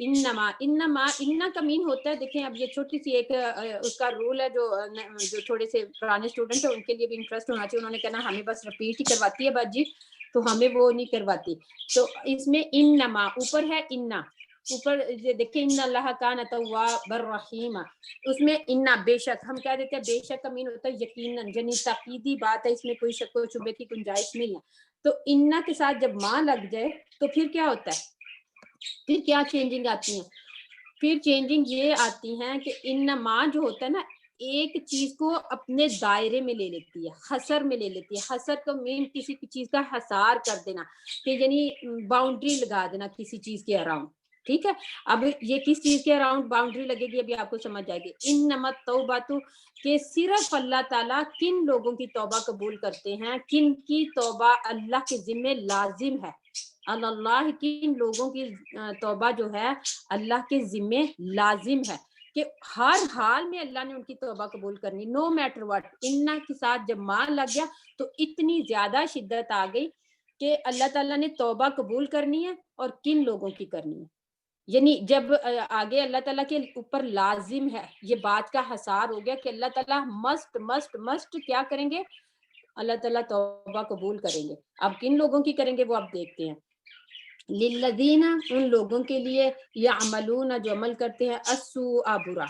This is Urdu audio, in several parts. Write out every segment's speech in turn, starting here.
انما انما اننا کا مین ہوتا ہے، دیکھیں اب یہ چھوٹی سی ایک اس کا رول ہے جو جو تھوڑے سے پرانے اسٹوڈنٹ ہیں ان کے لیے بھی انٹرسٹ ہونا چاہیے، انہوں نے کہنا ہمیں بس رپیٹ ہی کرواتی ہے باجی تو ہمیں وہ نہیں کرواتی. تو اس میں انما اوپر ہے انا، اوپر دیکھیں ان اللہ کان تواب الرحیم، اس میں انا بے شک ہم کہہ دیتے ہیں بے شک کا مین ہوتا ہے یقیناً، یعنی تاکیدی بات ہے، اس میں کوئی شک و شبے کی گنجائش نہیں ہے. تو انا کے ساتھ جب ماں لگ جائے تو پھر کیا ہوتا ہے، پھر کیا چینجنگ آتی ہیں، پھر چینجنگ یہ آتی ہیں کہ انما جو ہوتا ہے نا ایک چیز کو اپنے دائرے میں لے لیتی ہے، حصر میں لے لیتی ہے. حصر کو مین کسی چیز کا حصار کر دینا، کہ یعنی باؤنڈری لگا دینا کسی چیز کے اراؤنڈ. ٹھیک ہے، اب یہ کس چیز کے اراؤنڈ باؤنڈری لگے گی ابھی آپ کو سمجھ جائے گی. انما التوبۃ کہ صرف اللہ تعالیٰ کن لوگوں کی توبہ قبول کرتے ہیں، کن کی توبہ اللہ کے ذمے لازم ہے. اللہ کن لوگوں کی توبہ جو ہے اللہ کے ذمے لازم ہے کہ ہر حال میں اللہ نے ان کی توبہ قبول کرنی، نو میٹر واٹ. انا کے ساتھ جب ماں لگ گیا تو اتنی زیادہ شدت آ گئی کہ اللہ تعالیٰ نے توبہ قبول کرنی ہے اور کن لوگوں کی کرنی ہے. یعنی جب آگے اللہ تعالیٰ کے اوپر لازم ہے، یہ بات کا حصار ہو گیا کہ اللہ تعالیٰ مسٹ مسٹ مسٹ کیا کریں گے، اللہ تعالیٰ توبہ قبول کریں گے. اب کن لوگوں کی کریں گے وہ آپ دیکھتے ہیں. للذین ان لوگوں کے لیے یعملون جو عمل کرتے ہیں السوء برا،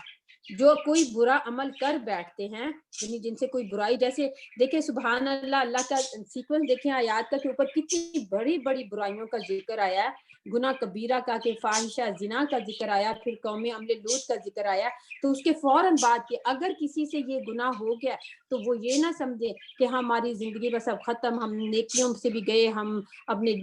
جو کوئی برا عمل کر بیٹھتے ہیں، یعنی جن سے کوئی برائی، جیسے دیکھیں سبحان اللہ، اللہ کا سیکوینس دیکھیں آیات کا کے اوپر کتنی بڑی بڑی برائیوں کا ذکر آیا ہے، گناہ کبیرہ کا، کہ فاحشہ زنا کا ذکر آیا، پھر قوم عمل لوط کا ذکر آیا. تو اس کے فوراً بعد کہ اگر کسی سے یہ گناہ ہو گیا تو وہ یہ نہ سمجھے کہ ہماری زندگی بس اب ختم، ہم نیکیوں سے بھی گئے، ہم اپنے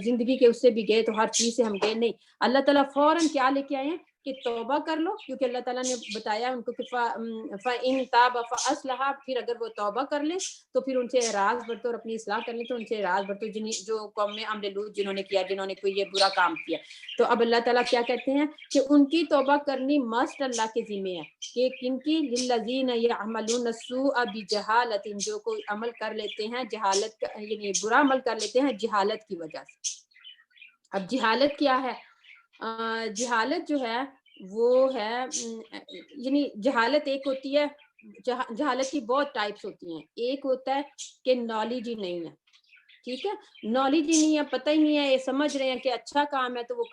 زندگی کے اس سے بھی گئے، تو ہر چیز سے ہم گئے. نہیں، اللہ تعالیٰ فوراً کیا لے کے آئے ہیں کہ توبہ کر لو، کیونکہ اللہ تعالیٰ نے بتایا ان کو کہ فَإِن تَابَ فَأَصْلَحَ، پھر اگر وہ توبہ کر لیں تو پھر ان سے اعراض برتو اور اپنی اصلاح کر لیں تو ان سے اعراض برتو، جو قوم عمل لوط جنہوں نے کیا، جنہوں نے کوئی یہ برا کام کیا. تو اب اللہ تعالیٰ کیا کہتے ہیں کہ ان کی توبہ کرنی مسٹ اللہ کے ذمہ ہے، کہ کن کی، للذین یعملون السوء بجہالۃ، جو کوئی عمل کر لیتے ہیں جہالت، یعنی برا عمل کر لیتے ہیں جہالت کی وجہ سے. اب جہالت کیا ہے، جہالت جو ہے وہ ہے، یعنی جہالت ایک ہوتی ہے، جہالت کی بہت ٹائپس ہوتی ہیں. ایک ہوتا ہے کہ نالج ہی نہیں ہے، ٹھیک ہے، نالج ہی نہیں ہے، پتہ ہی نہیں ہے، یہ سمجھ رہے ہیں کہ اچھا کام ہے تو وہ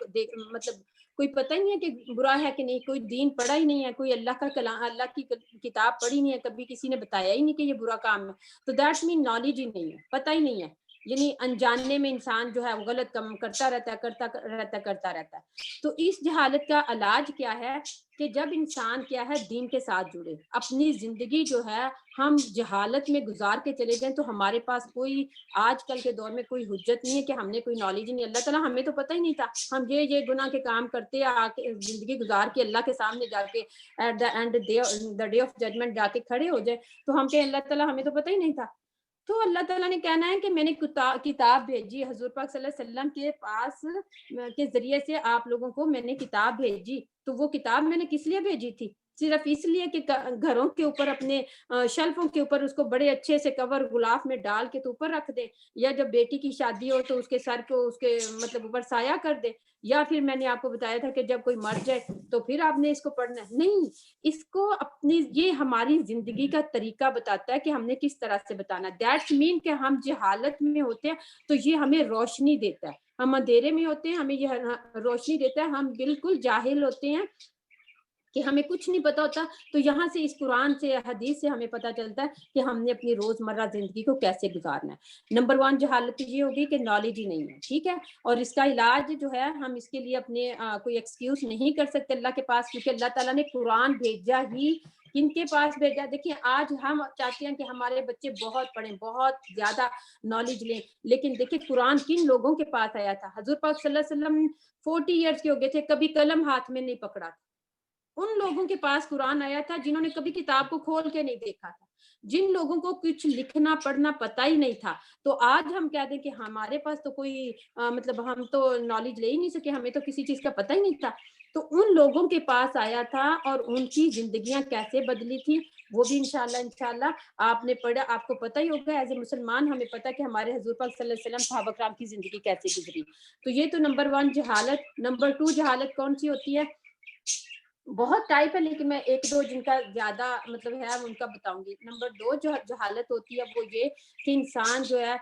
مطلب کوئی پتہ ہی نہیں ہے کہ برا ہے کہ نہیں، کوئی دین پڑھا ہی نہیں ہے، کوئی اللہ کا کلام، اللہ کی کتاب پڑھی نہیں ہے، کبھی کسی نے بتایا ہی نہیں کہ یہ برا کام ہے. تو دیٹ مین نالج ہی نہیں ہے، پتہ ہی نہیں ہے، یعنی انجاننے میں انسان جو ہے وہ غلط کام کرتا رہتا ہے. تو اس جہالت کا علاج کیا ہے کہ جب انسان کیا ہے دین کے ساتھ جڑے، اپنی زندگی جو ہے ہم جہالت میں گزار کے چلے جائیں تو ہمارے پاس کوئی آج کل کے دور میں کوئی حجت نہیں ہے کہ ہم نے کوئی نالج نہیں. اللہ تعالیٰ ہمیں تو پتہ ہی نہیں تھا، ہم یہ گناہ کے کام کرتے آ کے زندگی گزار کے اللہ کے سامنے جا کے at the end the day of judgement جا کے کھڑے ہو جائے تو ہم کہ اللہ تعالیٰ ہمیں تو پتہ ہی نہیں تھا. تو اللہ تعالیٰ نے کہنا ہے کہ میں نے کتاب بھیجی حضور پاک صلی اللہ علیہ وسلم کے پاس کے ذریعے سے آپ لوگوں کو میں نے کتاب بھیجی. تو وہ کتاب میں نے کس لیے بھیجی تھی؟ صرف اس لیے کہ گھروں کے اوپر، اپنے شیلفوں کے اوپر اس کو بڑے اچھے سے کور غلاف میں ڈال کے تو اوپر رکھ دے، یا جب بیٹی کی شادی ہو تو اس کے سر کو اس کے مطلب اوپر سایہ کر دے، یا پھر میں نے آپ کو بتایا تھا کہ جب کوئی مر جائے تو پھر آپ نے اس کو پڑھنا ہے. نہیں، اس کو اپنی، یہ ہماری زندگی کا طریقہ بتاتا ہے کہ ہم نے کس طرح سے بتانا. دیٹس مین کہ ہم جہالت میں ہوتے ہیں تو یہ ہمیں روشنی دیتا ہے، ہم اندھیرے میں ہوتے ہیں ہمیں یہ روشنی دیتا ہے. ہم بالکل جاہل ہوتے ہیں کہ ہمیں کچھ نہیں پتا ہوتا، تو یہاں سے اس قرآن سے حدیث سے ہمیں پتا چلتا ہے کہ ہم نے اپنی روزمرہ زندگی کو کیسے گزارنا ہے. نمبر 1 جہالت یہ ہوگی کہ نالج ہی نہیں ہے، ٹھیک ہے. اور اس کا علاج جو ہے ہم اس کے لیے اپنے کوئی ایکسکیوز نہیں کر سکتے اللہ کے پاس، کیونکہ اللہ تعالیٰ نے قرآن بھیجا ہی کن کے پاس بھیجا. دیکھیں آج ہم چاہتے ہیں کہ ہمارے بچے بہت پڑھیں، بہت زیادہ نالج لیں، لیکن دیکھیں قرآن کن لوگوں کے پاس آیا تھا. حضور پاک صلی اللہ علیہ وسلم 40 ایئرس کے ہو گئے تھے، کبھی قلم ہاتھ میں نہیں پکڑا تھا. ان لوگوں کے پاس قرآن آیا تھا جنہوں نے کبھی کتاب کو کھول کے نہیں دیکھا تھا، جن لوگوں کو کچھ لکھنا پڑھنا پتہ ہی نہیں تھا. تو آج ہم کہہ دیں کہ ہمارے پاس تو کوئی مطلب ہم تو نالج لے ہی نہیں سکے، ہمیں تو کسی چیز کا پتہ ہی نہیں تھا. تو ان لوگوں کے پاس آیا تھا اور ان کی زندگیاں کیسے بدلی تھی، وہ بھی انشاءاللہ آپ نے پڑھا، آپ کو پتہ ہی ہوگا ایز اے مسلمان، ہمیں پتہ کہ ہمارے حضور پاک صلی اللہ علیہ وسلم صحابہ کرام کی زندگی کیسے گزری. تو یہ تو نمبر 1 جہالت. نمبر 2 جہالت کون سی ہوتی ہے؟ بہت ٹائپ ہے لیکن میں ایک دو جن کا زیادہ مطلب ہے ان کا بتاؤں گی. نمبر 2 جو جہالت ہوتی ہے وہ یہ کہ انسان جو ہے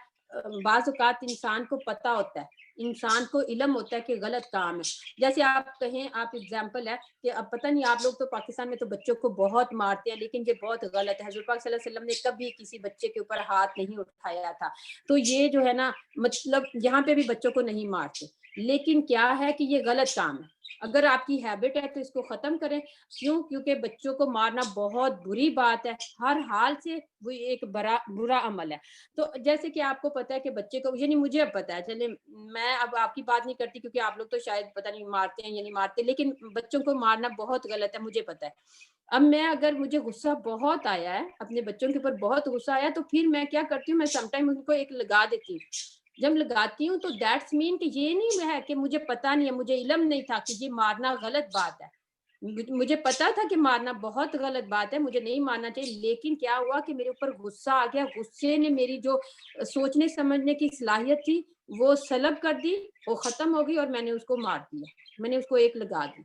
بعض اوقات انسان کو پتہ ہوتا ہے، انسان کو علم ہوتا ہے کہ غلط کام ہے. جیسے آپ کہیں، آپ ایگزامپل ہے کہ اب پتہ نہیں آپ لوگ تو پاکستان میں تو بچوں کو بہت مارتے ہیں، لیکن یہ بہت غلط ہے. حضور پاک صلی اللہ علیہ وسلم نے کبھی کسی بچے کے اوپر ہاتھ نہیں اٹھایا تھا. تو یہ جو ہے نا مطلب یہاں پہ بھی بچوں کو نہیں مارتے، لیکن کیا ہے کہ یہ غلط کام ہے. اگر آپ کی ہیبٹ ہے تو اس کو ختم کریں. کیوں؟ کیونکہ بچوں کو مارنا بہت بری بات ہے، ہر حال سے وہ ایک برا عمل ہے. تو جیسے کہ آپ کو پتا ہے کہ بچے کو، یعنی مجھے اب پتا ہے، چلے میں اب آپ کی بات نہیں کرتی کیونکہ آپ لوگ تو شاید پتہ نہیں مارتے ہیں یا نہیں مارتے، لیکن بچوں کو مارنا بہت غلط ہے، مجھے پتا ہے. اب میں اگر مجھے غصہ بہت آیا ہے، اپنے بچوں کے اوپر بہت غصہ آیا، تو پھر میں کیا کرتی ہوں، میں سم ٹائم ان کو ایک لگا دیتی ہوں. جب لگاتی ہوں تو دیٹس مین کہ یہ نہیں ہے کہ مجھے پتا نہیں ہے، مجھے علم نہیں تھا کہ یہ مارنا غلط بات ہے. مجھے پتا تھا کہ مارنا بہت غلط بات ہے، مجھے نہیں مارنا چاہیے، لیکن کیا ہوا کہ میرے اوپر غصہ آ گیا. غصے نے میری جو سوچنے سمجھنے کی صلاحیت تھی وہ سلب کر دی، وہ ختم ہو گئی، اور میں نے اس کو مار دیا، میں نے اس کو ایک لگا دی.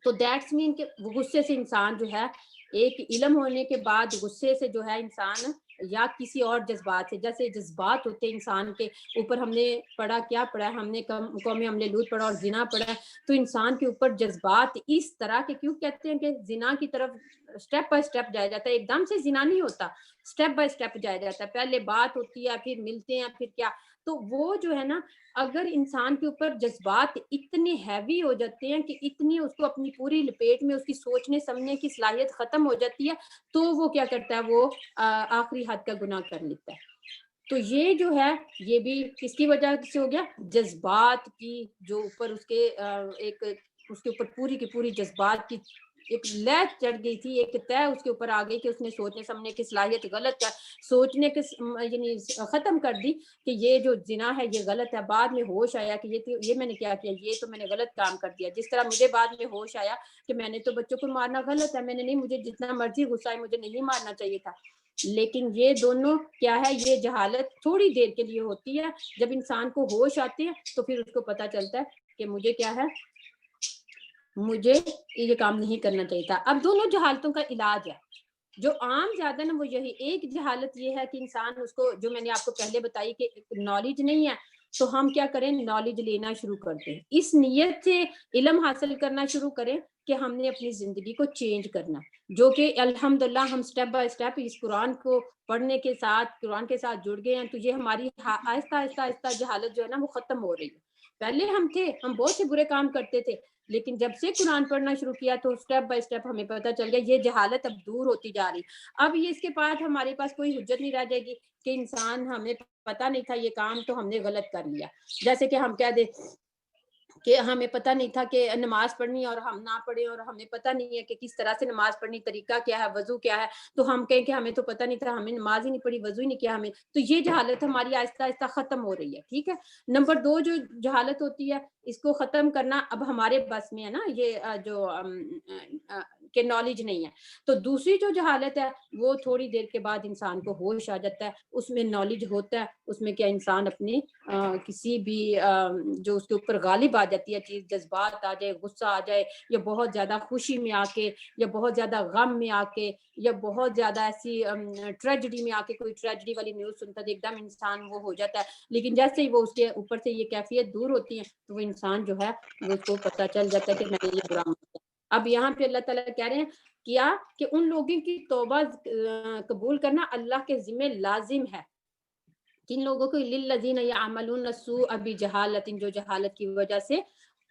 تو دیٹس مین کہ غصے سے انسان جو ہے، ایک علم ہونے کے بعد غصے سے جو ہے انسان، یا کسی اور جذبات سے، جیسے جذبات ہوتے ہیں انسان کے اوپر، ہم نے پڑھا، کیا پڑھا ہم نے، قوم حمل لوط پڑھا اور زنا پڑھا. تو انسان کے اوپر جذبات اس طرح کے، کیوں کہتے ہیں کہ زنا کی طرف سٹیپ بائی سٹیپ جایا جاتا ہے، ایک دم سے زنا نہیں ہوتا، سٹیپ بائی سٹیپ جایا جاتا ہے. پہلے بات ہوتی ہے، پھر ملتے ہیں، پھر کیا. تو وہ جو ہے نا، اگر انسان کے اوپر جذبات اتنے ہیوی ہو جاتے ہیں کہ اتنی اس کو اپنی پوری لپیٹ میں اس کی سوچنے سمجھنے کی صلاحیت ختم ہو جاتی ہے، تو وہ کیا کرتا ہے، وہ آخری حد کا گناہ کر لیتا ہے. تو یہ جو ہے، یہ بھی کس کی وجہ سے ہو گیا؟ جذبات کی جو اوپر اس کے ایک، اس کے اوپر پوری کی پوری جذبات کی ایک لے چڑھ گئی تھی، ایک طے اس کے اوپر آ گئی کہ اس نے سوچنے سمجھنے کی صلاحیت غلط کر، سوچنے کے یعنی ختم کر دی کہ یہ جو زنا ہے یہ غلط ہے. بعد میں ہوش آیا کہ یہ میں نے کیا کیا، یہ تو میں نے غلط کام کر دیا. جس طرح مجھے بعد میں ہوش آیا کہ میں نے تو بچوں کو مارنا غلط ہے، میں نے نہیں، مجھے جتنا مرضی غصہ ہے مجھے نہیں مارنا چاہیے تھا. لیکن یہ دونوں کیا ہے، یہ جہالت تھوڑی دیر کے لیے ہوتی ہے. جب انسان کو ہوش آتے ہیں تو پھر اس کو پتا چلتا ہے کہ مجھے کیا ہے، مجھے یہ کام نہیں کرنا چاہیے تھا. اب دونوں جہالتوں کا علاج ہے جو عام زیادہ نا، وہ یہی. ایک جہالت یہ ہے کہ انسان اس کو، جو میں نے آپ کو پہلے بتائی کہ نالج نہیں ہے، تو ہم کیا کریں، نالج لینا شروع کرتے ہیں، اس نیت سے علم حاصل کرنا شروع کریں کہ ہم نے اپنی زندگی کو چینج کرنا، جو کہ الحمدللہ ہم سٹیپ بائی سٹیپ اس قرآن کو پڑھنے کے ساتھ، قرآن کے ساتھ جڑ گئے ہیں. تو یہ ہماری آہستہ آہستہ آہستہ جہالت جو ہے نا وہ ختم ہو رہی ہے. پہلے ہم بہت سے برے کام کرتے تھے، لیکن جب سے قرآن پڑھنا شروع کیا تو سٹیپ بائی سٹیپ ہمیں پتہ چل گیا یہ جہالت اب دور ہوتی جا رہی. اب یہ اس کے بعد ہمارے پاس کوئی حجت نہیں رہ جائے گی کہ انسان، ہمیں پتہ نہیں تھا یہ کام تو ہم نے غلط کر لیا. جیسے کہ ہم کہہ دیں کہ ہمیں پتہ نہیں تھا کہ نماز پڑھنی اور ہم نہ پڑھیں، اور ہمیں پتہ نہیں ہے کہ کس طرح سے نماز پڑھنی، طریقہ کیا ہے، وضو کیا ہے، تو ہم کہیں کہ ہمیں تو پتہ نہیں تھا، ہمیں نماز ہی نہیں پڑھی، وضو ہی نہیں کیا ہمیں. تو یہ جہالت ہماری آہستہ آہستہ ختم ہو رہی ہے. ٹھیک ہے. نمبر 2 جو جہالت ہوتی ہے، اس کو ختم کرنا اب ہمارے بس میں ہے نا، یہ جو کہ نالج نہیں ہے. تو دوسری جو جہالت ہے وہ تھوڑی دیر کے بعد انسان کو ہوش آ جاتا ہے، اس میں نالج ہوتا ہے، اس میں کیا انسان اپنی کسی بھی جو اس کے اوپر غالب آ جاتی ہے چیز، جذبات آ جائے، غصہ آ جائے، یا بہت زیادہ خوشی میں آ کے، یا بہت زیادہ غم میں آ کے، یا بہت زیادہ ایسی ٹریجڈی میں آ کے، کوئی ٹریجڈی والی نیوز سنتا ہے تو ایک دم انسان وہ ہو جاتا ہے. لیکن جیسے ہی وہ اس کے اوپر سے یہ کیفیت دور ہوتی ہے تو وہ انسان جو ہے وہ اس کو پتہ چل جاتا ہے کہ میں نے یہ برا کیا. اب یہاں پہ اللہ تعالیٰ کہہ رہے ہیں کیا کہ ان لوگوں کی توبہ قبول کرنا اللہ کے ذمہ لازم ہے. کن لوگوں کو؟ للذین یعملون السوء بجہالۃ، جو جہالت کی وجہ سے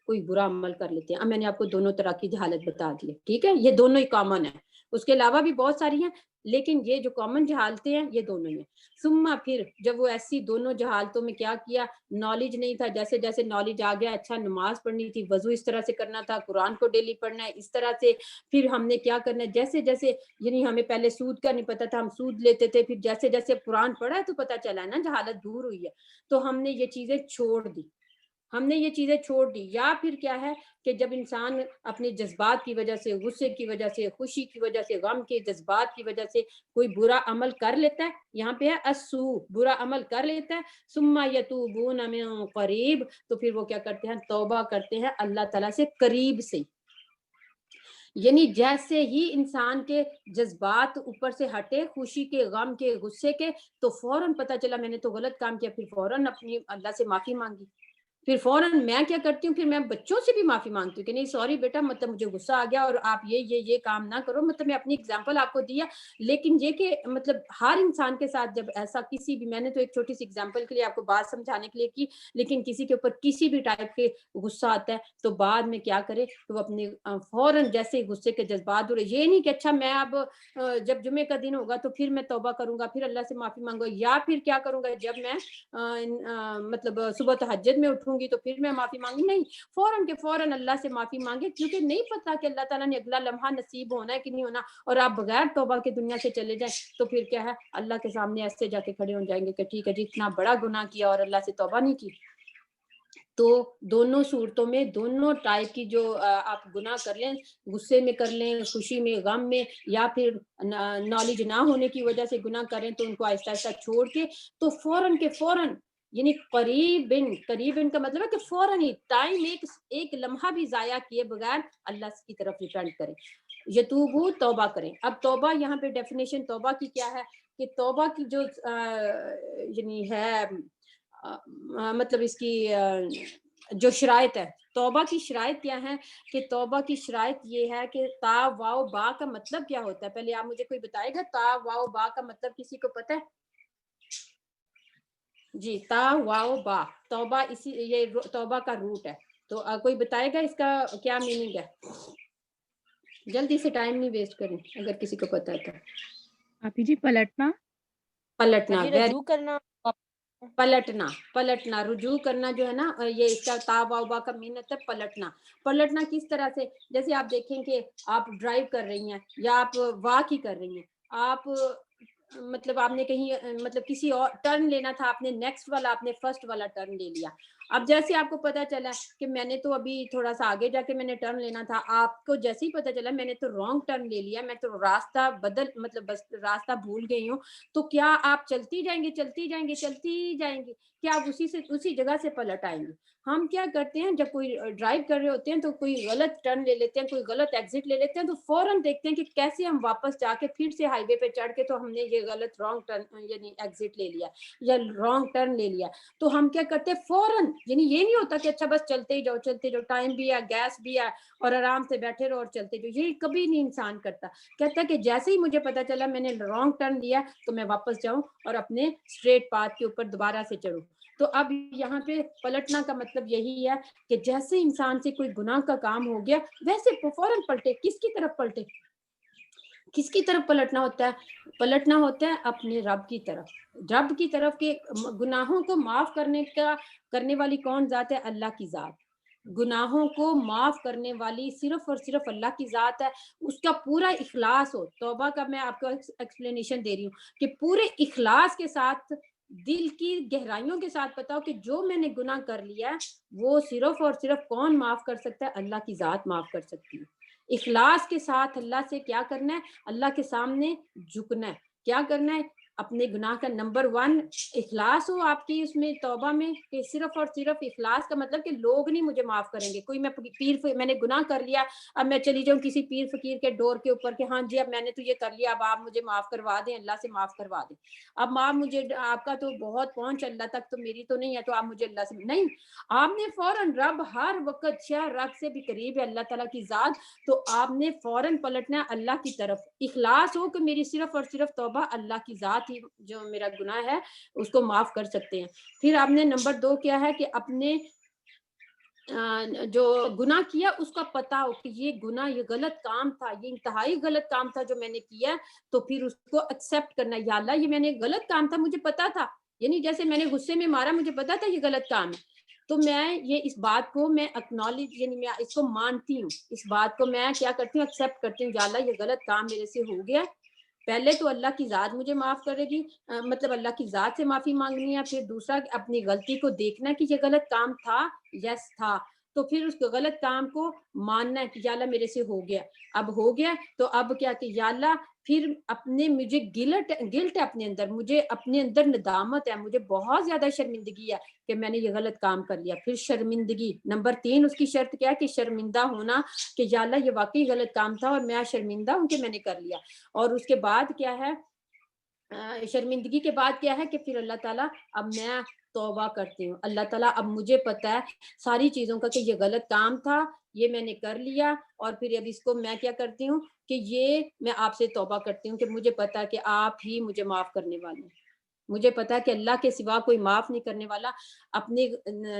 کوئی برا عمل کر لیتے ہیں. اب میں نے آپ کو دونوں طرح کی جہالت بتا دی ہے. ٹھیک ہے، یہ دونوں ہی کامن ہیں، اس کے علاوہ بھی بہت ساری ہیں، لیکن یہ جو کامن جہالتیں ہیں یہ دونوں ہیں. ثم پھر جب وہ ایسی دونوں جہالتوں میں کیا کیا، نالج نہیں تھا، جیسے جیسے نالج آ گیا، اچھا نماز پڑھنی تھی، وضو اس طرح سے کرنا تھا، قرآن کو ڈیلی پڑھنا ہے اس طرح سے، پھر ہم نے کیا کرنا ہے، جیسے جیسے یعنی ہمیں پہلے سود کا نہیں پتا تھا، ہم سود لیتے تھے، پھر جیسے جیسے قرآن پڑھا ہے تو پتہ چلا نا جہالت دور ہوئی ہے، تو ہم نے یہ چیزیں چھوڑ دی. ہم نے یہ چیزیں چھوڑ دی. یا پھر کیا ہے کہ جب انسان اپنے جذبات کی وجہ سے, غصے کی وجہ سے, خوشی کی وجہ سے, غم کے جذبات کی وجہ سے کوئی برا عمل کر لیتا ہے, یہاں پہ ہے السوء, برا عمل کر لیتا ہے, ثم یتوبون من قریب, تو پھر وہ کیا کرتے ہیں, توبہ کرتے ہیں اللہ تعالیٰ سے قریب سے. یعنی جیسے ہی انسان کے جذبات اوپر سے ہٹے, خوشی کے, غم کے, غصے کے, تو فوراً پتہ چلا میں نے تو غلط کام کیا, پھر فوراً اپنی اللہ سے معافی مانگی. پھر فوراً میں کیا کرتی ہوں, پھر میں بچوں سے بھی معافی مانگتی ہوں کہ نہیں سوری بیٹا, مطلب مجھے غصہ آ گیا اور آپ یہ کام نہ کرو. مطلب میں اپنی اگزامپل آپ کو دیا, لیکن یہ کہ مطلب ہر انسان کے ساتھ جب ایسا کسی بھی, میں نے تو ایک چھوٹی سی اگزامپل کے لیے آپ کو بات سمجھانے کے لیے کی, لیکن کسی کے اوپر کسی بھی ٹائپ کے غصہ آتا ہے تو بعد میں کیا کرے, تو وہ اپنے فوراً جیسے غصے کے جذبات ہو رہے, یہ نہیں کہ اچھا میں اب جب جمعے کا دن ہوگا تو پھر میں توبہ کروں گا, پھر اللہ سے معافی مانگوں گا, یا پھر کیا کروں گا جب میں مطلب صبح تہجد میں اٹھوں گی تو پھر میں معافی مانگی. نہیں, فوراً کے فوراً اللہ سے معافی مانگے, کیونکہ نہیں پتا کہ اللہ تعالیٰ نے اگلا لمحہ نصیب ہونا ہے کہ نہیں ہونا, اور آپ بغیر توبہ کے دنیا سے چلے جائیں تو پھر کیا ہے, اللہ کے سامنے ایسے جا کے کھڑے ہو جائیں گے کہ ٹھیک ہے جی اتنا بڑا گناہ کیا اور اللہ سے توبہ نہیں کی. تو دونوں صورتوں میں, دونوں ٹائپ کی جو آپ گناہ کر لیں, غصے میں کر لیں, خوشی میں, غم میں, یا پھر نالج نہ ہونے کی وجہ سے گناہ کریں, تو ان کو آہستہ آہستہ چھوڑ کے تو فوراً کے فوراً, یعنی قریباً کا مطلب ہے کہ فوراً ہی ٹائم ایک لمحہ بھی ضائع کیے بغیر اللہ کی طرف ریٹرن کریں, یتوبو توبہ کریں. اب توبہ یہاں پہ ڈیفینیشن توبہ کی کیا ہے کہ توبہ کی جو یعنی ہے مطلب اس کی جو شرائط ہے, توبہ کی شرائط کیا ہے کہ توبہ کی شرائط یہ ہے کہ تا واو با کا مطلب کیا ہوتا ہے. پہلے آپ مجھے کوئی بتائے گا تا واو با کا مطلب, کسی کو پتہ ہے؟ جی, تا واو با, توبہ اسی یہ توبہ کا روٹ ہے, تو کوئی بتائے گا اس کا کیا میننگ ہے؟ جلدی سے, ٹائم نہیں ویسٹ کریں اگر کسی کو پتہ ہے تو. آپ جی پلٹنا, پلٹنا, رجوع کرنا, پلٹنا, رجوع کرنا جو ہے نا, یہ اس کا تا واو با کا مینت ہے پلٹنا. پلٹنا کس طرح سے, جیسے آپ دیکھیں کہ آپ ڈرائیو کر رہی ہیں یا آپ واک ہی کر رہی ہیں, آپ مطلب آپ نے کہیں مطلب کسی اور ٹرن لینا تھا, آپ نے نیکسٹ والا, آپ نے فرسٹ والا ٹرن لے لیا. اب جیسے آپ کو پتا چلا کہ میں نے تو ابھی تھوڑا سا آگے جا کے میں نے ٹرن لینا تھا, آپ کو جیسے ہی پتا چلا میں نے تو رانگ ٹرن لے لیا, میں تو راستہ مطلب بس راستہ بھول گئی ہوں, تو کیا آپ چلتی جائیں گے کیا آپ اسی جگہ سے پلٹ آئیں گے؟ ہم کیا کرتے ہیں, جب کوئی ڈرائیو کر رہے ہوتے ہیں تو کوئی غلط ٹرن لے لیتے ہیں, کوئی غلط ایگزٹ لے لیتے ہیں, تو فوراً دیکھتے ہیں کہ کیسے ہم واپس جا کے پھر سے ہائی وے پہ چڑھ کے تو ہم نے یہ غلط رانگ ٹرن یعنی ایگزٹ لے لیا یا رانگ ٹرن لے لیا. تو ہم کیا کرتے ہیں فوراً, یعنی یہ نہیں ہوتا کہ اچھا بس چلتے ہی جاؤ, ٹائم بھی ہے, گیس بھی ہے, اور آرام سے بیٹھے رہو اور چلتے جاؤ. یہ کبھی نہیں انسان کرتا. کہتا ہے کہ جیسے ہی مجھے پتا چلا میں نے رانگ ٹرن لیا تو میں واپس جاؤں اور اپنے اسٹریٹ پاتھ کے اوپر دوبارہ سے چڑھوں. تو اب یہاں پہ پلٹنا کا مطلب یہی ہے کہ جیسے انسان سے کوئی گناہ کا کام ہو گیا ویسے فوراً پلٹے. کس کی طرف پلٹے, کس کی طرف پلٹنا ہوتا ہے؟ پلٹنا ہوتا ہے اپنے رب کی طرف کہ گناہوں کو معاف کرنے والی کون ذات ہے؟ اللہ کی ذات. گناہوں کو معاف کرنے والی صرف اور صرف اللہ کی ذات ہے. اس کا پورا اخلاص ہو. توبہ کا میں آپ کو ایکسپلینیشن دے رہی ہوں کہ پورے اخلاص کے ساتھ, دل کی گہرائیوں کے ساتھ بتاؤ کہ جو میں نے گناہ کر لیا ہے وہ صرف اور صرف کون معاف کر سکتا ہے؟ اللہ کی ذات معاف کر سکتی ہے. اخلاص کے ساتھ اللہ سے کیا کرنا ہے؟ اللہ کے سامنے جھکنا ہے. کیا کرنا ہے؟ اپنے گناہ کا نمبر 1 اخلاص ہو آپ کی اس میں توبہ میں, کہ صرف اور صرف اخلاص کا مطلب کہ لوگ نہیں مجھے معاف کریں گے. کوئی میں نے گناہ کر لیا, اب میں چلی جاؤں کسی پیر فقیر کے ڈور کے اوپر کہ ہاں جی اب میں نے تو یہ کر لیا, اب آپ مجھے معاف کروا دیں, اللہ سے معاف کروا دیں. اب ماں مجھے, آپ کا تو بہت پہنچ اللہ تک, تو میری تو نہیں ہے, تو آپ مجھے اللہ سے نہیں. آپ نے فوراً, رب ہر وقت رب سے بھی قریب ہے اللہ تعالیٰ کی ذات, تو آپ نے فوراً پلٹنا ہے اللہ کی طرف. اخلاص ہو کہ میری صرف اور صرف توبہ اللہ کی ذات ہی جو میرا گناہ ہے اس کو معاف کر سکتے ہیں. پھر آپ نے نمبر 2 کیا ہے کہ اپنے جو گناہ کیا اس کا پتہ ہو کہ یہ گناہ, یہ غلط کام تھا, یہ انتہائی غلط کام تھا جو میں نے کیا, تو پھر اس کو ایکسیپٹ کرنا. یا اللہ یہ میں نے غلط کام تھا, مجھے پتا تھا, یعنی جیسے میں نے غصے میں مارا, مجھے پتا تھا یہ غلط کام ہے, تو میں یہ اس بات کو میں اکنالج یعنی میں اس کو مانتی ہوں, اس بات کو میں کیا کرتی ہوں, ایکسیپٹ کرتی ہوں. یا اللہ یہ غلط کام میرے سے ہو گیا, پہلے تو اللہ کی ذات مجھے معاف کرے گی، مطلب اللہ کی ذات سے معافی مانگنی ہے، پھر دوسرا اپنی غلطی کو دیکھنا کہ یہ غلط کام تھا، یس تھا، تو پھر اس غلط کام کو ماننا ہے کہ یا اللہ میرے سے ہو گیا، اب ہو گیا تو اب کیا کہ یا اللہ پھر اپنے مجھے گلٹ ہے اپنے اندر، مجھے اپنے اندر ندامت ہے، مجھے بہت زیادہ شرمندگی ہے کہ میں نے یہ غلط کام کر لیا. پھر شرمندگی نمبر 3 اس کی شرط کیا ہے کہ شرمندہ ہونا کہ یا اللہ یہ واقعی غلط کام تھا اور میں شرمندہ ہوں کہ میں نے کر لیا. اور اس کے بعد کیا ہے، شرمندگی کے بعد کیا ہے کہ پھر اللہ تعالیٰ اب میں توبہ کرتی ہوں، اللہ تعالیٰ اب مجھے پتا ہے ساری چیزوں کا کہ یہ غلط کام تھا، یہ میں نے کر لیا، اور پھر اب اس کو میں کیا کرتی ہوں کہ یہ میں آپ سے توبہ کرتی ہوں کہ مجھے پتا ہے کہ آپ ہی مجھے معاف کرنے والے ہیں، مجھے پتا ہے کہ اللہ کے سوا کوئی معاف نہیں کرنے والا. اپنے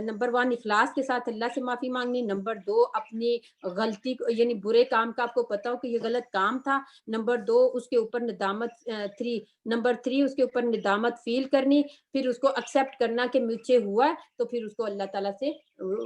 نمبر 1 اخلاص کے ساتھ اللہ سے معافی مانگنی، نمبر 2 اپنی غلطی یعنی برے کام کا آپ کو پتا ہو کہ یہ غلط کام تھا، نمبر 2 اس کے اوپر ندامت، نمبر 3 اس کے اوپر ندامت فیل کرنی، پھر اس کو ایکسیپٹ کرنا کہ مجھ سے ہوا ہے تو پھر اس کو اللہ تعالیٰ سے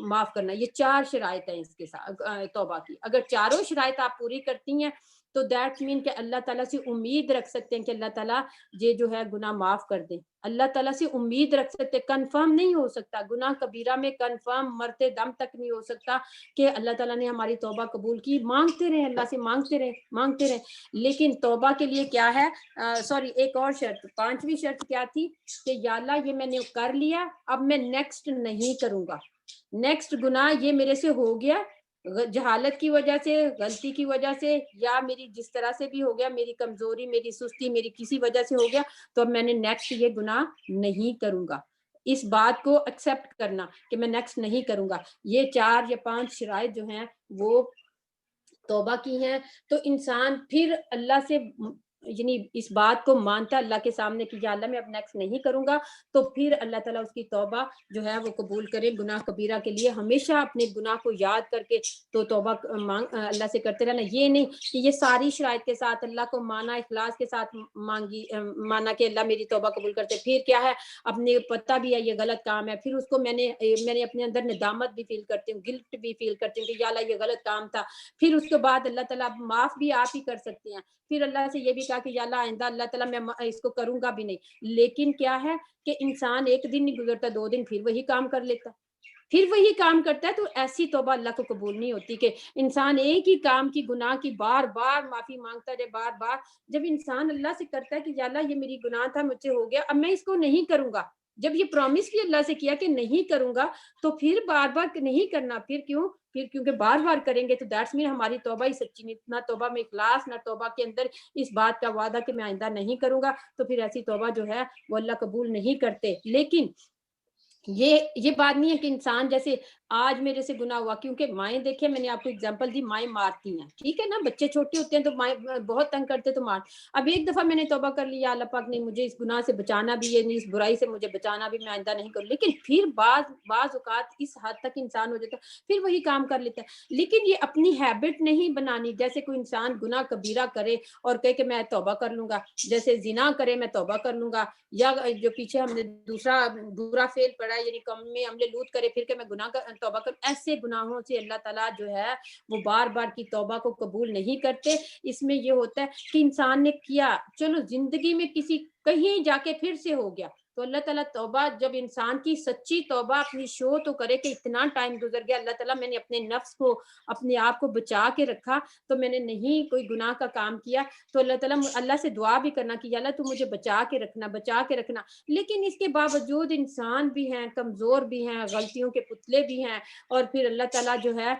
معاف کرنا. یہ 4 شرائط ہیں اس کے ساتھ توبہ کی. اگر چاروں شرائط آپ پوری کرتی ہیں تو دیٹ مین کہ اللہ تعالیٰ سے امید رکھ سکتے ہیں کہ اللہ تعالیٰ یہ جو ہے گناہ معاف کر دیں. اللہ تعالیٰ سے امید رکھ سکتے، کنفرم نہیں ہو سکتا گناہ کبیرہ میں، کنفرم مرتے دم تک نہیں ہو سکتا کہ اللہ تعالیٰ نے ہماری توبہ قبول کی. مانگتے رہیں اللہ سے، مانگتے رہیں. لیکن توبہ کے لیے کیا ہے، سوری ایک اور شرط، 5ویں شرط کیا تھی کہ یا اللہ یہ میں نے کر لیا، اب میں نیکسٹ نہیں کروں گا، نیکسٹ گناہ یہ میرے سے ہو گیا جہالت کی وجہ سے، غلطی کی وجہ سے، یا میری جس طرح سے بھی ہو گیا، میری کمزوری، میری سستی، میری کسی وجہ سے ہو گیا، تو اب میں نے نیکسٹ یہ گناہ نہیں کروں گا. اس بات کو ایکسیپٹ کرنا کہ میں نیکسٹ نہیں کروں گا. یہ 4 یا 5 شرائط جو ہیں وہ توبہ کی ہیں. تو انسان پھر اللہ سے یعنی اس بات کو مانتا اللہ کے سامنے کہ یا اللہ میں اب نیکسٹ نہیں کروں گا، تو پھر اللہ تعالیٰ اس کی توبہ جو ہے وہ قبول کرے. گناہ کبیرہ کے لیے ہمیشہ اپنے گناہ کو یاد کر کے تو توبہ اللہ سے کرتے رہنا. یہ نہیں کہ یہ ساری شرائط کے ساتھ اللہ کو مانا، اخلاص کے ساتھ مانا کہ اللہ میری توبہ قبول کرتے، پھر کیا ہے اپنے پتہ بھی ہے یہ غلط کام ہے، پھر اس کو میں نے اپنے اندر ندامت بھی فیل کرتی ہوں، گلٹ بھی فیل کرتی ہوں کہ یا اللہ یہ غلط کام تھا. پھر اس کے بعد اللہ تعالیٰ معاف بھی آپ ہی کر سکتے ہیں. پھر اللہ سے یہ بھی کہا کہ یا اللہ آئندہ اللہ تعالیٰ میں اس کو کروں گا بھی نہیں. لیکن کیا ہے کہ انسان ایک دن نہیں گزرتا، 2 دن پھر وہی کام کر لیتا، پھر وہی کام کرتا ہے، تو ایسی توبہ اللہ کو قبول نہیں ہوتی کہ انسان ایک ہی کام کی گناہ کی بار بار معافی مانگتا رہے، بار بار. جب انسان اللہ سے کرتا ہے کہ یا اللہ یہ میری گناہ تھا، مجھ سے ہو گیا، اب میں اس کو نہیں کروں گا، جب یہ پرومس بھی اللہ سے کیا کہ نہیں کروں گا، تو پھر بار بار نہیں کرنا. پھر کیوں؟ پھر کیونکہ بار بار کریں گے تو دیٹس مین ہماری توبہ ہی سچی نہیں، نہ توبہ میں اخلاص، نہ توبہ کے اندر اس بات کا وعدہ کہ میں آئندہ نہیں کروں گا، تو پھر ایسی توبہ جو ہے وہ اللہ قبول نہیں کرتے. لیکن یہ بات نہیں ہے کہ انسان جیسے آج میرے سے گناہ ہوا، کیونکہ مائیں دیکھیں میں نے آپ کو اگزامپل دی، مائیں مارتی ہیں، ٹھیک ہے نا، بچے چھوٹے ہوتے ہیں تو مائیں بہت تنگ کرتے تو مار. اب ایک دفعہ میں نے توبہ کر لیا، اللہ پاک نے مجھے اس گناہ سے بچانا بھی ہے، اس برائی سے مجھے بچانا بھی، میں آئندہ نہیں کروں. لیکن پھر بعض اوقات اس حد تک انسان ہو جاتا ہے پھر وہی کام کر لیتا ہے. لیکن یہ اپنی ہیبٹ نہیں بنانی. جیسے کوئی انسان گناہ کبیرہ کرے اور کہے کہ میں توبہ کر لوں گا، جیسے زنا کرے میں توبہ کر لوں گا، یا جو پیچھے ہم نے دوسرا برا فعل پڑا ہے یعنی قوم میں عمل لوط کرے پھر کہ میں گناہ توبہ کروں، ایسے گناہوں سے اللہ تعالیٰ جو ہے وہ بار بار کی توبہ کو قبول نہیں کرتے. اس میں یہ ہوتا ہے کہ انسان نے کیا، چلو زندگی میں کسی کہیں جا کے پھر سے ہو گیا، تو اللہ تعالیٰ توبہ، جب انسان کی سچی توبہ اپنی شو تو کرے کہ اتنا ٹائم گزر گیا اللہ تعالیٰ میں نے اپنے نفس کو، اپنے آپ کو بچا کے رکھا، تو میں نے نہیں کوئی گناہ کا کام کیا، تو اللہ تعالیٰ اللہ سے دعا بھی کرنا کہ یا اللہ تو مجھے بچا کے رکھنا. لیکن اس کے باوجود انسان بھی ہیں، کمزور بھی ہیں، غلطیوں کے پتلے بھی ہیں، اور پھر اللہ تعالیٰ جو ہے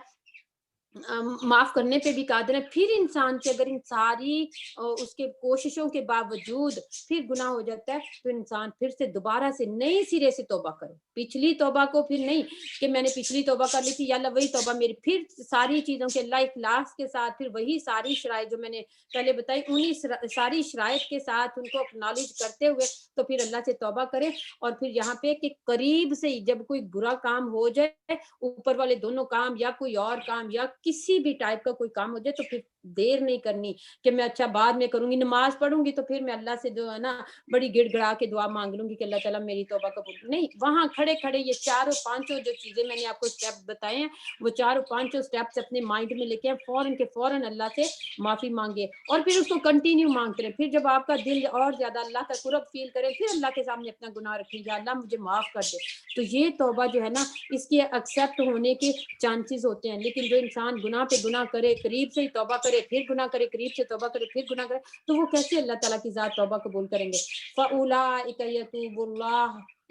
معاف کرنے پہ بھی قادر ہے. پھر انسان سے اگر ان ساری اس کے کوششوں کے باوجود پھر گناہ ہو جاتا ہے تو انسان پھر سے دوبارہ سے نئی سرے سے توبہ کرے. پچھلی توبہ کو پھر نہیں کہ میں نے پچھلی توبہ کر لی تھی یا اللہ وہی توبہ میری، پھر ساری چیزوں کے اللہ اخلاص کے ساتھ پھر وہی ساری شرائط جو میں نے پہلے بتائی انہی ساری شرائط کے ساتھ ان کو اکنالج کرتے ہوئے تو پھر اللہ سے توبہ کرے. اور پھر یہاں پہ کہ قریب سے جب کوئی برا کام ہو جائے، اوپر والے دونوں کام یا کوئی اور کام یا کسی بھی ٹائپ کا کوئی کام ہو جائے، تو پھر دیر نہیں کرنی کہ میں اچھا بعد میں کروں گی, نماز پڑھوں گی تو پھر میں اللہ سے جو ہے نا بڑی گڑ گڑا کے دعا مانگ لوں گی کہ اللہ تعالیٰ میری توبہ قبول نہیں. وہاں کھڑے کھڑے یہ چاروں پانچوں جو چیزیں میں نے آپ کو اسٹیپ بتائے ہیں وہ چاروں پانچوں اسٹیپس اپنے مائنڈ میں لے کے فوراً کے فوراً اللہ سے معافی مانگے اور پھر اس کو کنٹینیو مانگتے رہے. پھر جب آپ کا دل اور زیادہ اللہ کا قرب فیل کرے پھر اللہ کے سامنے اپنا گناہ رکھیں گے, اللہ مجھے معاف کر دے. تو یہ توبہ جو ہے نا اس کی ایکسیپٹ ہونے کے چانسز ہوتے ہیں. لیکن جو انسان گناہ پہ گناہ کرے, قریب سے ہی توبہ کرے پھر گناہ کرے, قریب سے توبہ کرے پھر گناہ کرے, تو وہ کیسے اللہ تعالیٰ کی ذات توبہ قبول کریں گے؟ فَأُولَٰئِکَ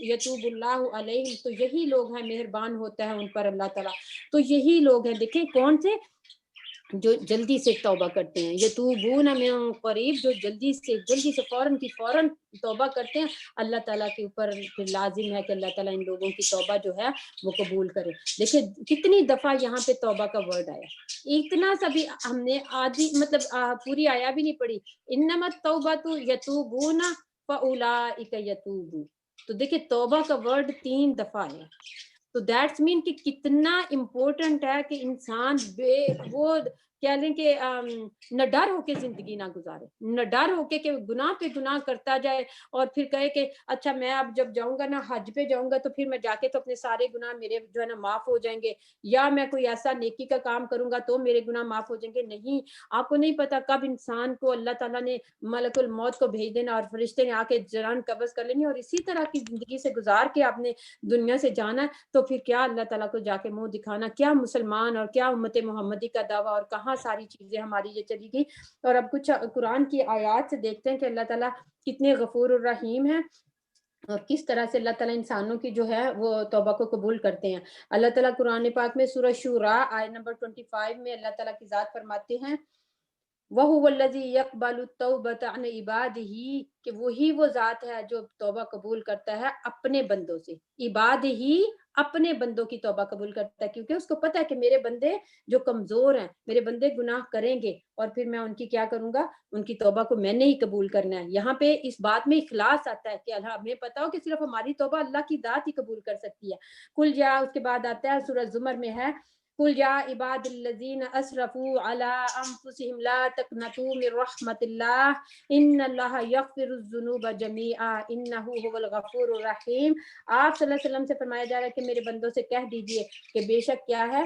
یتوب اللہ علیہم, تو یہی لوگ ہیں مہربان ہوتا ہے ان پر اللہ تعالیٰ. تو یہی لوگ ہیں, دیکھیں کون سے, جو جلدی سے توبہ کرتے ہیں. یتوبون من قریب, جو جلدی سے فوراً کی فوراً توبہ کرتے ہیں. اللہ تعالیٰ کے اوپر پھر لازم ہے کہ اللہ تعالیٰ ان لوگوں کی توبہ جو ہے وہ قبول کرے. دیکھیں کتنی دفعہ یہاں پہ توبہ کا ورڈ آیا, اتنا سا بھی ہم نے آدھی مطلب پوری آیا بھی نہیں پڑھی. انما التوبۃ یتوبون فاولئک یتوبون, تو دیکھیں توبہ کا ورڈ 3 دفعہ ہے. تو دیٹس مین کہ کتنا امپورٹنٹ ہے کہ انسان وہ کہہ لیں کہ نہ ڈر ہو کے زندگی نہ گزارے, نہ ڈر ہو کے کہ گناہ پہ گناہ کرتا جائے اور پھر کہے کہ اچھا میں اب جب جاؤں گا نا حج پہ جاؤں گا تو پھر میں جا کے تو اپنے سارے گناہ میرے جو ہے نا معاف ہو جائیں گے, یا میں کوئی ایسا نیکی کا کام کروں گا تو میرے گناہ معاف ہو جائیں گے. نہیں, آپ کو نہیں پتا کب انسان کو اللہ تعالیٰ نے ملک الموت کو بھیج دینا اور فرشتے نے آ کے جان قبض کر لینی اور اسی طرح کی زندگی سے گزار کے آپ نے دنیا سے جانا ہے. تو پھر کیا اللہ تعالیٰ کو جا کے منہ دکھانا, کیا مسلمان اور کیا امت محمدی کا دعویٰ, اور کہاں ساری چیزیں ہماری یہ چلی گئی. اور اب کچھ قرآن کی آیات سے دیکھتے ہیں کہ اللہ تعالیٰ کتنے غفور الرحیم ہیں اور کس طرح سے اللہ تعالیٰ انسانوں کی جو ہے وہ توبہ کو قبول کرتے ہیں. اللہ تعالیٰ قرآن پاک میں سورہ شورا آیت نمبر 25 میں اللہ تعالیٰ کی ذات فرماتے ہیں وَهُوَ الَّذِي يَقْبَلُ التَّوْبَةَ عَنْ عِبَادِهِ, کہ وہی وہ ذات ہے جو توبہ قبول کرتا ہے اپنے بندوں سے. عبادہ, اپنے بندوں کی توبہ قبول کرتا ہے, کیونکہ اس کو پتا ہے کہ میرے بندے جو کمزور ہیں, میرے بندے گناہ کریں گے اور پھر میں ان کی کیا کروں گا, ان کی توبہ کو میں نے ہی قبول کرنا ہے. یہاں پہ اس بات میں اخلاص آتا ہے کہ اللہ ہمیں پتا ہو کہ صرف ہماری توبہ اللہ کی ذات ہی قبول کر سکتی ہے. کل جا, اس کے بعد آتا ہے سورہ زمر میں ہے قل یا عباد الذین اسرفوا علی انفسهم لا تقنطوا من رحمت اللہ ان اللہ یغفر الذنوب جميعا انہ هو الغفور الرحیم. آپ صلی اللہ علیہ وسلم سے فرمایا جا رہا ہے کہ میرے بندوں سے کہہ دیجئے کہ بے شک کیا ہے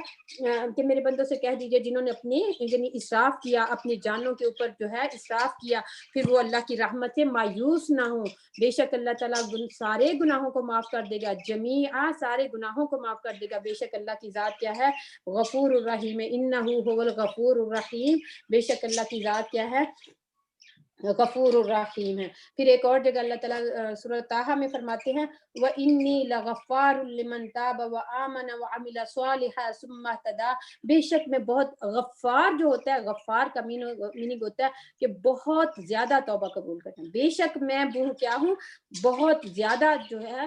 کہ میرے بندوں سے کہہ دیجئے جنہوں نے اپنی یعنی اسراف کیا, اپنی جانوں کے اوپر جو ہے اسراف کیا, پھر وہ اللہ کی رحمت سے مایوس نہ ہوں. بے شک اللہ تعالیٰ سارے گناہوں کو معاف کر دے گا, جمیعا سارے گناہوں کو معاف کر دے گا. بے شک اللہ کی ذات کیا ہے, غفور الرحیم, انہ هو الغفور الرحیم, بے شک اللہ کی ذات کیا ہے, غفور الرحیم ہے. پھر ایک اور جگہ اللہ تعالیٰ سورہ طٰہٰ میں فرماتے ہیں وَإِنِّي لَغَفَّارٌ لِمَن تَابَ وَآمَنَ وَعَمِلَ صَالِحًا ثُمَّ اهْتَدَىٰ, بے شک میں بہت غفار جو ہوتا ہے, غفار کا میننگ ہوتا ہے کہ بہت زیادہ توبہ قبول کرتا ہے. بے شک میں کیا ہوں, بہت زیادہ جو ہے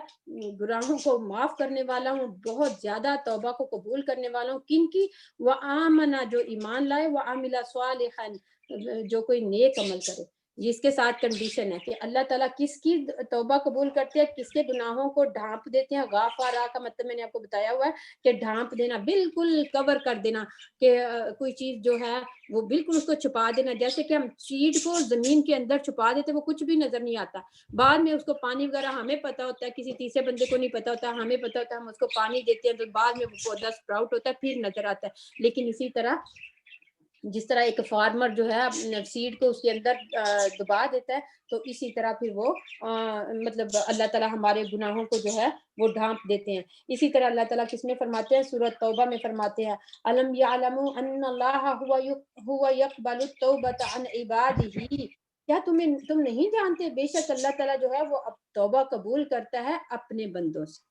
گناہوں کو معاف کرنے والا ہوں, بہت زیادہ توبہ کو قبول کرنے والا ہوں. کن کی, وَآمَنَ, جو ایمان لائے, وَعَمِلَ صَالِحًا, جو کوئی نیک عمل کرے. جس کے ساتھ کنڈیشن ہے کہ اللہ تعالیٰ کس کی توبہ قبول کرتے ہیں, کس کے گناہوں کو ڈھانپ دیتے ہیں. غافارا کا مطلب میں نے آپ کو بتایا ہوا ہے کہ ڈھانپ دینا, بالکل کور کر دینا, کہ کوئی چیز جو ہے وہ بالکل اس کو چھپا دینا. جیسے کہ ہم سیڈ کو زمین کے اندر چھپا دیتے وہ کچھ بھی نظر نہیں آتا, بعد میں اس کو پانی وغیرہ ہمیں پتا ہوتا ہے, کسی تیسرے بندے کو نہیں پتا ہوتا, ہمیں پتا ہوتا ہے, ہم اس کو پانی دیتے ہیں تو بعد میں وہ پودا سپراؤٹ ہوتا ہے پھر نظر آتا ہے. لیکن اسی طرح جس طرح ایک فارمر جو ہے سیڈ کو اس کے اندر دبا دیتا ہے, تو اسی طرح پھر وہ مطلب اللہ تعالیٰ ہمارے گناہوں کو جو ہے وہ ڈھانپ دیتے ہیں. اسی طرح اللہ تعالیٰ کس میں فرماتے ہیں, سورۃ توبہ میں فرماتے ہیں الم یعلموا ان اللہ هو یقبل التوبۃ عن عبادہ, کیا تم نہیں جانتے بے شک اللہ تعالیٰ جو ہے وہ توبہ قبول کرتا ہے اپنے بندوں سے,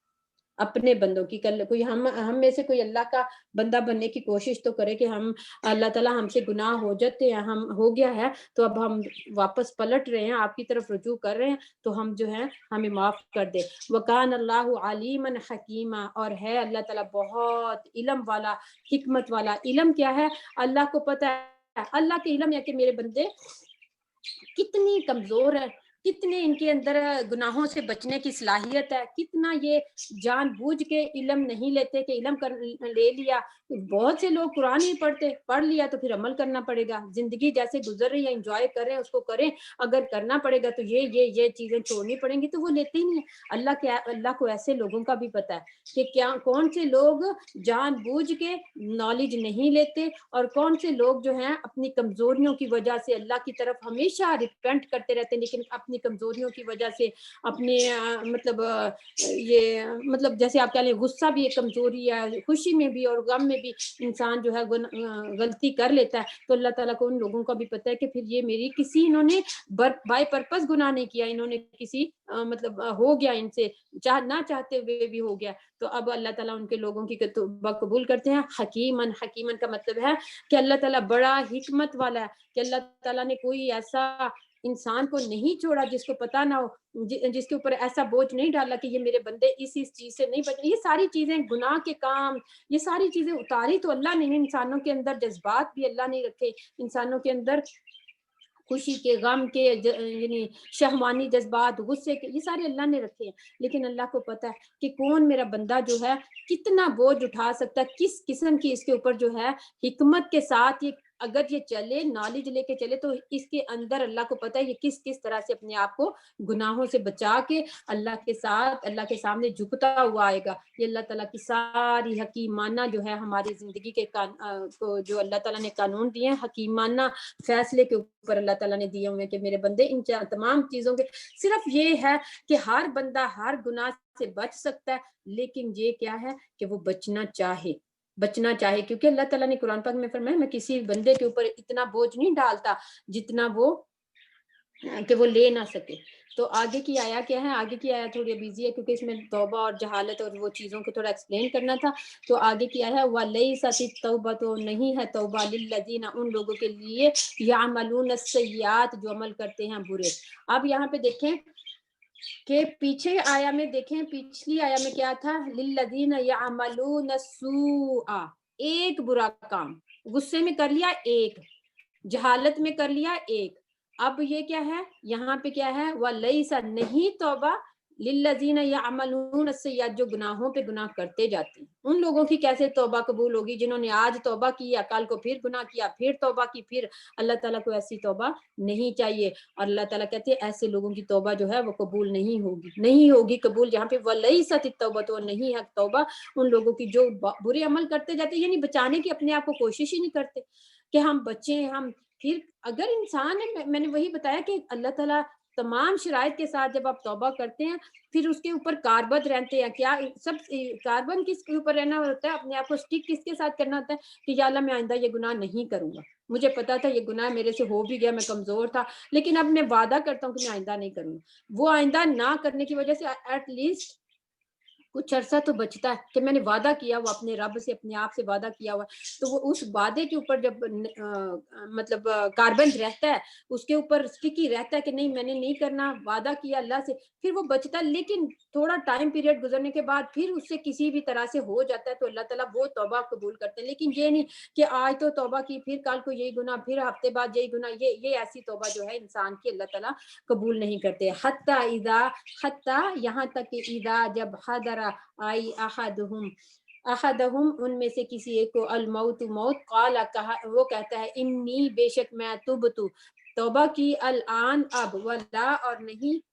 اپنے بندوں کی. کوئی ہم میں سے کوئی اللہ کا بندہ بننے کی کوشش تو کرے کہ ہم اللہ تعالیٰ ہم سے گناہ ہو جاتے ہیں, ہم ہو گیا ہے تو اب ہم واپس پلٹ رہے ہیں, آپ کی طرف رجوع کر رہے ہیں, تو ہم جو ہے ہمیں معاف کر دے. وَكَانَ اللَّهُ عَلِيمًا حَكِيمًا, اور ہے اللہ تعالیٰ بہت علم والا, حکمت والا. علم کیا ہے, اللہ کو پتہ ہے, اللہ کے علم ہے کہ میرے بندے کتنی کمزور ہے, کتنے ان کے اندر گناہوں سے بچنے کی صلاحیت ہے, کتنا یہ جان بوجھ کے علم نہیں لیتے کہ علم لے لیا. بہت سے لوگ قرآن ہی پڑھتے, پڑھ لیا تو پھر عمل کرنا پڑے گا, زندگی جیسے گزر رہی ہے انجوائے کر رہے ہیں اس کو کریں, اگر کرنا پڑے گا تو یہ چیزیں چھوڑنی پڑیں گی, تو وہ لیتے ہی نہیں ہیں. اللہ کو ایسے لوگوں کا بھی پتہ ہے کہ کیا کون سے لوگ جان بوجھ کے نالج نہیں لیتے اور کون سے لوگ جو ہیں اپنی کمزوریوں کی وجہ سے اللہ کی طرف ہمیشہ ریپینٹ کرتے رہتے ہیں, لیکن اپنی کمزوریوں کی وجہ سے اپنے مطلب جیسے آپ کہہ لیں غصہ بھی ایک کمزوری ہے, خوشی میں بھی اور غم میں بھی انسان جو ہے غلطی کر لیتا ہے. تو اللہ تعالیٰ کو ان لوگوں کا بھی پتہ ہے کہ پھر یہ میری انہوں نے بائی پرپز گناہ نہیں کیا, انہوں نے کسی مطلب ہو گیا ان سے نہ چاہتے ہوئے بھی ہو گیا. تو اب اللہ تعالیٰ ان کے لوگوں کی توبہ قبول کرتے ہیں. حکیمن کا مطلب ہے کہ اللہ تعالیٰ بڑا حکمت والا ہے, کہ اللہ تعالیٰ نے کوئی ایسا انسان کو نہیں چھوڑا جس کو پتا نہ ہو, جس کے اوپر ایسا بوجھ نہیں ڈالا کہ یہ میرے بندے اس چیز سے نہیں بچے. یہ ساری چیزیں گناہ کے کام, یہ ساری چیزیں اتاری تو اللہ نے, انسانوں کے اندر جذبات بھی اللہ نے رکھے, انسانوں کے اندر خوشی کے, غم کے, یعنی شہوانی جذبات, غصے کے, یہ سارے اللہ نے رکھے ہیں. لیکن اللہ کو پتا ہے کہ کون میرا بندہ جو ہے کتنا بوجھ اٹھا سکتا ہے, کس قسم کی اس کے اوپر جو ہے حکمت کے ساتھ یہ اگر یہ چلے, نالج لے کے چلے, تو اس کے اندر اللہ کو پتا ہے یہ کس طرح سے اپنے آپ کو گناہوں سے بچا کے اللہ کے ساتھ, اللہ کے سامنے جھکتا ہوا آئے گا. یہ اللہ تعالیٰ کی ساری حکیمانہ جو ہے ہماری زندگی کے جو اللہ تعالیٰ نے قانون دیے ہیں, حکیمانہ فیصلے کے اوپر اللہ تعالیٰ نے دیے ہوئے کہ میرے بندے ان تمام چیزوں کے, صرف یہ ہے کہ ہر بندہ ہر گناہ سے بچ سکتا ہے, لیکن یہ کیا ہے کہ وہ بچنا چاہے, کیونکہ اللہ تعالیٰ نے قرآن پاک میں فرمایا میں کسی بندے کے اوپر اتنا بوجھ نہیں ڈالتا جتنا وہ کہ وہ لے نہ سکے. تو آگے کی آیا کیا ہے, آگے کی آیا تھوڑی بیزی ہے کیونکہ اس میں توبہ اور جہالت اور وہ چیزوں کو تھوڑا ایکسپلین کرنا تھا. تو آگے کی آیا ہے وَلَيْسَتِ التَّوْبَةُ, تو نہیں ہے توبہ لِلَّذِينَ, ان لوگوں کے لیے يَعْمَلُونَ السَّيِّئَاتِ, جو عمل کرتے ہیں برے. اب یہاں پہ دیکھیں کہ پیچھے آیا میں دیکھیں, پچھلی آیا میں کیا تھا, لِلَّذِينَ يَعْمَلُونَ السُّوءَ, ایک برا کام غصے میں کر لیا, ایک جہالت میں کر لیا, ایک. اب یہ کیا ہے یہاں پہ کیا ہے, وَلَيْسَ, نہیں توبہ, لِلَّذِينَ يَعْمَلُونَ السَّيِّئَاتِ, جو گناہوں پہ گناہ کرتے جاتے ہیں. ان لوگوں کی کیسے توبہ قبول ہوگی جنہوں نے آج توبہ کیا, کل کو پھر گناہ کیا, پھر توبہ کی, پھر اللہ تعالیٰ کو ایسی توبہ نہیں چاہیے. اور اللہ تعالیٰ کہتے ہیں ایسے لوگوں کی توبہ جو ہے وہ قبول نہیں ہوگی قبول. جہاں پہ وَلَيْسَتِ التَّوْبَةُ, تو نہیں ہے توبہ ان لوگوں کی جو برے عمل کرتے جاتے ہیں, یعنی بچانے کی اپنے آپ کو کوشش ہی نہیں کرتے کہ ہم بچیں. ہم پھر اگر انسان ہے, میں نے وہی بتایا کہ اللہ تعالیٰ تمام شرائط کے ساتھ جب آپ توبہ کرتے ہیں پھر اس کے اوپر کاربند رہتے ہیں. کیا سب کاربن کس کے اوپر رہنا ہوتا ہے, اپنے آپ کو سٹک کس کے ساتھ کرنا ہوتا ہے کہ یا اللہ میں آئندہ یہ گناہ نہیں کروں گا, مجھے پتا تھا یہ گناہ میرے سے ہو بھی گیا, میں کمزور تھا, لیکن اب میں وعدہ کرتا ہوں کہ میں آئندہ نہیں کروں گا. وہ آئندہ نہ کرنے کی وجہ سے ایٹ لیسٹ کچھ عرصہ تو بچتا ہے کہ میں نے وعدہ کیا ہوا اپنے رب سے, اپنے آپ سے وعدہ کیا ہوا, تو وہ اس وعدے کے اوپر جب مطلب کاربن رہتا ہے, اس کے اوپر اسٹکی رہتا ہے کہ نہیں میں نے نہیں کرنا, وعدہ کیا اللہ سے, پھر وہ بچتا ہے. لیکن تھوڑا ٹائم پیریڈ گزرنے کے بعد پھر اس سے کسی بھی طرح سے ہو جاتا ہے تو اللہ تعالیٰ وہ توبہ قبول کرتے ہیں. لیکن یہ نہیں کہ آج تو توبہ کی, پھر کل کو یہی گناہ, پھر ہفتے بعد یہی گناہ, یہ ایسی توبہ جو ہے انسان کی اللہ تعالیٰ قبول نہیں کرتے. حتی یہاں تک کہ اذا, جب حضر آئی احدہم, ان میں سے کسی ایک کو الموت, موت, قال, کہا, وہ کہتا ہے انی, بے شک میں, تبتو, توبہ کی, الان, اب, ولا, اور نہیں,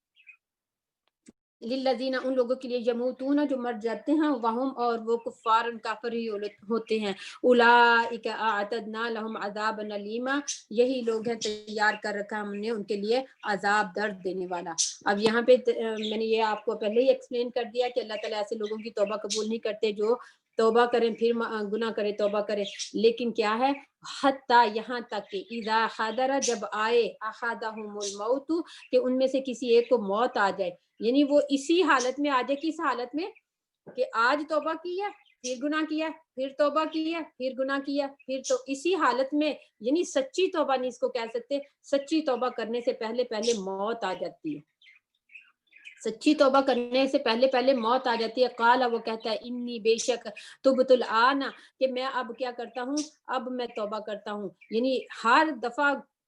للذین, ان لوگوں کے لیے, یموتون, جو مر جاتے ہیں, وہم, اور وہ, کفار, کافر ہی ہوتے ہیں, اولئک اعتدنا لہم عذابا الیما, یہی لوگ ہیں تیار کر رکھا ہم نے ان کے لیے عذاب درد دینے والا. اب یہاں پہ میں نے یہ آپ کو پہلے ہی ایکسپلین کر دیا کہ اللہ تعالیٰ ایسے لوگوں کی توبہ قبول نہیں کرتے جو توبہ کریں پھر گناہ کرے, توبہ کرے. لیکن کیا ہے, حتی, یہاں تک کہ اذا حضر, جب آئے, احدہم الموت, کہ ان میں سے کسی ایک کو موت آ جائے, یعنی وہ اسی حالت میں آ جائے, کس حالت میں, کہ آج توبہ کی ہے, پھر گناہ کیا, پھر توبہ کی ہے, پھر گناہ کیا, پھر تو اسی حالت میں, یعنی سچی توبہ نہیں اس کو کہہ سکتے, سچی توبہ کرنے سے پہلے موت آ جاتی ہے, سچی توبہ کرنے سے پہلے موت آ جاتی ہے. قال, وہ کہتا ہے انی, بے شک, تبت الآن, کہ میں اب کیا کرتا ہوں, اب میں توبہ کرتا ہوں. یعنی ہر دفعہ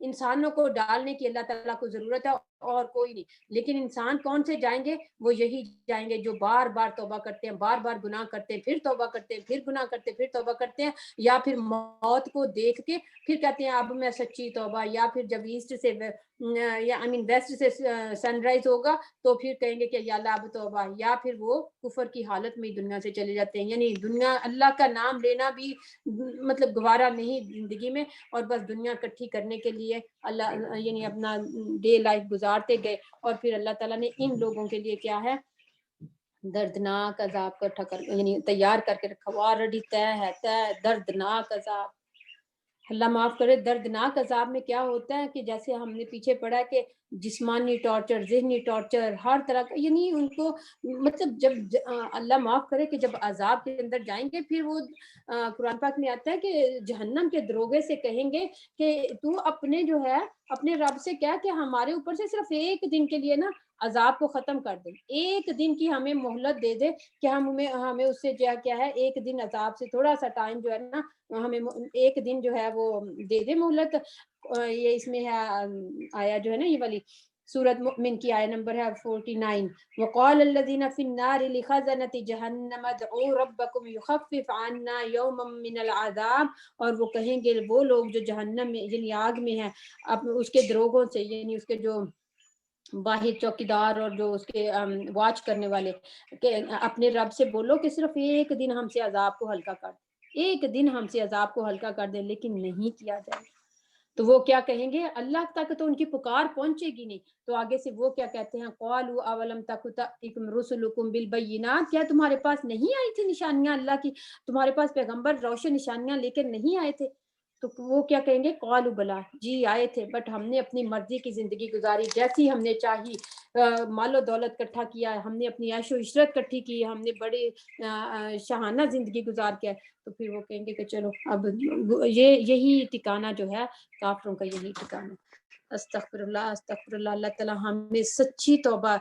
انسانوں کو ڈالنے کی اللہ تعالیٰ کو ضرورت ہے اور کوئی نہیں. لیکن انسان کون سے جائیں گے؟ وہ یہی جائیں گے جو بار بار توبہ کرتے ہیں, بار بار گناہ کرتے ہیں, پھر توبہ کرتے ہیں, پھر گناہ کرتے ہیں, پھر توبہ کرتے ہیں, یا پھر موت کو دیکھ کے پھر کہتے ہیں اب میں سچی توبہ, یا پھر جب ایسٹ سے یا ویسٹ سے سن رائز ہوگا تو پھر کہیں گے کہ یا اللہ اب توبہ, یا پھر وہ کفر کی حالت میں دنیا سے چلے جاتے ہیں. یعنی دنیا, اللہ کا نام لینا بھی مطلب گوارا نہیں زندگی میں, اور بس دنیا اکٹھی کرنے کے لیے اللہ یعنی اپنا ڈے لائف گزارتے گئے. اور پھر اللہ تعالیٰ نے ان لوگوں کے لیے کیا ہے, دردناک عذاب کا ٹھکر یعنی تیار کر کے رکھا ہوا, آلریڈی طے ہے, طے دردناک عذاب. اللہ معاف کرے. دردناک عذاب میں کیا ہوتا ہے کہ جیسے ہم نے پیچھے پڑھا کہ جسمانی ٹارچر, ذہنی ٹارچر, ہر طرح کا, یعنی ان کو مطلب جب اللہ معاف کرے کہ جب عذاب کے اندر جائیں گے پھر وہ قرآن پاک میں آتا ہے کہ جہنم کے دروغے سے کہیں گے کہ تو اپنے جو ہے اپنے رب سے کہہ کہ ہمارے اوپر سے صرف ایک دن کے لیے نا عذاب کو ختم کر دیں, ایک دن کی ہمیں مہلت دے دے کہ ہمیں اس سے کیا ہے ایک دن عذاب سے تھوڑا سا ٹائم جو ہے نا ہمیں ایک دن جو ہے وہ دے دے مہلت. یہ اس میں ہے آیا جو ہے نا یہ والی سورۃ مؤمن کی آیت نمبر ہے 49. وقال الذين في النار لخزنة جهنم ادعوا ربكم يخفف عنا يوما من العذاب. اور وہ کہیں گے وہ لوگ جو جہنم میں یعنی آگ میں ہیں اس کے دروغوں سے, یعنی اس کے جو باہر چوکیدار اور جو اس کے واچ کرنے والے, کہ اپنے رب سے بولو کہ صرف ایک دن ہم سے عذاب کو ہلکا کر دیں, ایک دن ہم سے عذاب کو ہلکا کر دیں. لیکن نہیں کیا جائے تو وہ کیا کہیں گے, اللہ تک تو ان کی پکار پہنچے گی نہیں. تو آگے سے وہ کیا کہتے ہیں, قالوا اولم تک تأتکم رسلکم بالبینات, کیا تمہارے پاس نہیں آئی تھی نشانیاں اللہ کی, تمہارے پاس پیغمبر روشن نشانیاں لے کر نہیں آئے تھے؟ تو وہ کیا کہیں گے, قالوا بلا, جی آئے تھے, بٹ ہم نے اپنی مرضی کی زندگی گزاری, جیسی ہم نے چاہی, مال و دولت اکٹھا کیا, ہم نے اپنی عیش و عشرت اکٹھی کی, ہم نے بڑے شاہانہ زندگی گزار کے. تو پھر وہ کہیں گے کہ چلو اب یہی ٹھکانہ جو ہے کافروں کا, یہی ٹھکانہ. استغفر اللہ استغفر اللہ. اللہ تعالیٰ ہمیں سچی توبہ,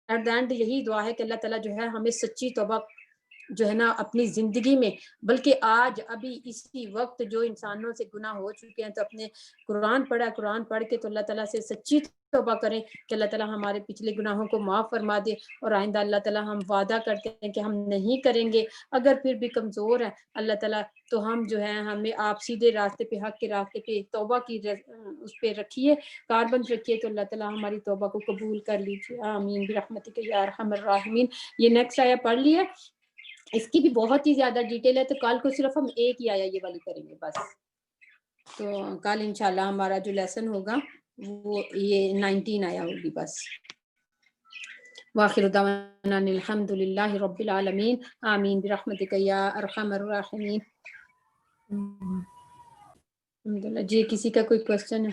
ایٹ دا اینڈ یہی دعا ہے کہ اللہ تعالیٰ جو ہے ہمیں سچی توبہ جو ہے نا اپنی زندگی میں, بلکہ آج ابھی اسی وقت جو انسانوں سے گناہ ہو چکے ہیں تو اپنے قرآن پڑھا, قرآن پڑھ کے تو اللہ تعالیٰ سے سچی توبہ کریں کہ اللہ تعالیٰ ہمارے پچھلے گناہوں کو معاف فرما دے. اور آئندہ اللہ تعالیٰ ہم وعدہ کرتے ہیں کہ ہم نہیں کریں گے. اگر پھر بھی کمزور ہے اللہ تعالیٰ تو ہم جو ہے ہمیں آپ سیدھے راستے پہ, حق کے راستے پہ توبہ کی اس پہ رکھیے, کاربند رکھیے, تو اللہ تعالیٰ ہماری توبہ کو قبول کر لیجیے. آمین برحمتک یا ارحم الراحمین. یہ نیکسٹ آیا پڑھ لیا, اس کی بھی بہت ہی زیادہ ڈیٹیل ہے, تو کل کو صرف ہم ایک ہی آیا یہ والی کریں گے بس. تو کل انشاءاللہ ہمارا جو لیسن ہوگا وہ یہ 19 آیا ہوگی بس. واخر دعوانا الحمد للہ رب العالمین. آمین برحمتک یا ارحم الراحمین. الحمدللہ. جی کسی کا کوئی کوشچن ہے؟